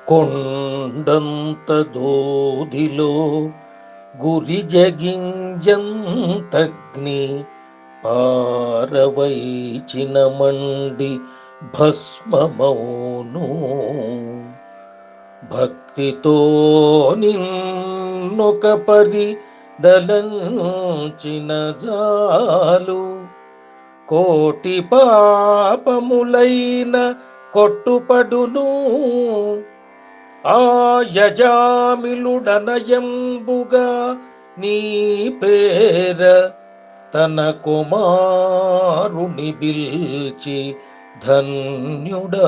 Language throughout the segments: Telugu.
కొండంత దోధిలో గురి జగింజంతగ్ని పారవైచిన మండి భస్మమౌను. భక్తితో నిన్నొక పరి దలంచిన జాలు కోటి పాపములైన కొట్టుపడును. ఆ యజామిలుడనయంబుగా నీ పేర తన కుమారుని బిల్చి ధన్యుడాయే.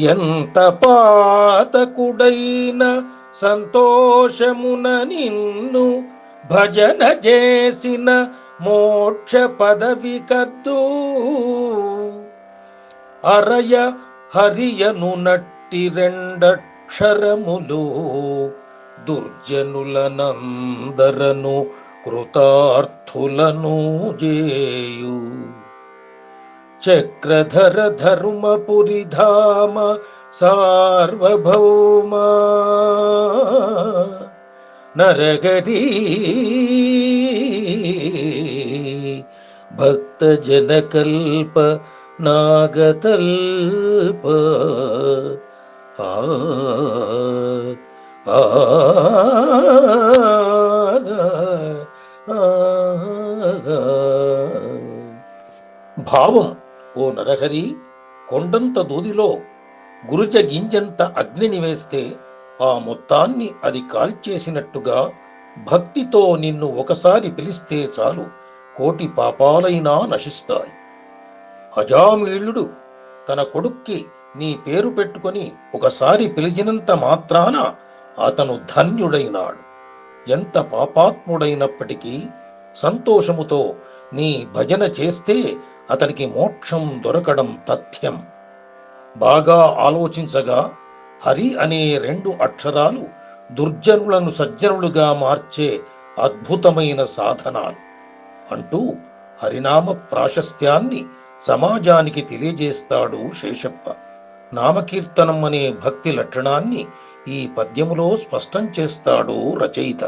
ఎంత పాతకుడైన సంతోషమున నిన్ను భజన చేసిన మోక్ష పదవి కద్దు. అరయ హరియను నట్టి రెండక్షరములు దుర్జనులనందరను కృతార్థులను జేయు. చక్రధర ధర్మపురి ధామ సార్వభౌమ నరగరీ భక్త జనకల్ప నాగతల్ప. భావం: ఓ నరహరి, కొండంత దూదిలో గురుజ గింజంత అగ్నిని వేస్తే ఆ మొత్తాన్ని అది కాల్చేసినట్టుగా భక్తితో నిన్ను ఒకసారి పిలిస్తే చాలు కోటి పాపాలైనా నశిస్తాయి. అజామీళుడు తన కొడుక్కి నీ పేరు పెట్టుకొని ఒకసారి పిలిచినంత మాత్రాన అతను ధన్యుడైనాడు. ఎంత పాపాత్ముడైనప్పటికీ సంతోషముతో నీ భజన చేస్తే అతనికి మోక్షం దొరకడం తథ్యం. బాగా ఆలోచించగా హరి అనే రెండు అక్షరాలు దుర్జనులను సజ్జనులుగా మార్చే అద్భుతమైన సాధనాలు అంటూ హరినామ ప్రాశస్త్యాన్ని సమాజానికి తెలియజేస్తాడు శేషప్ప. నామకీర్తనం అనే భక్తి లక్షణాన్ని ఈ పద్యములో స్పష్టం చేస్తాడు రచయిత.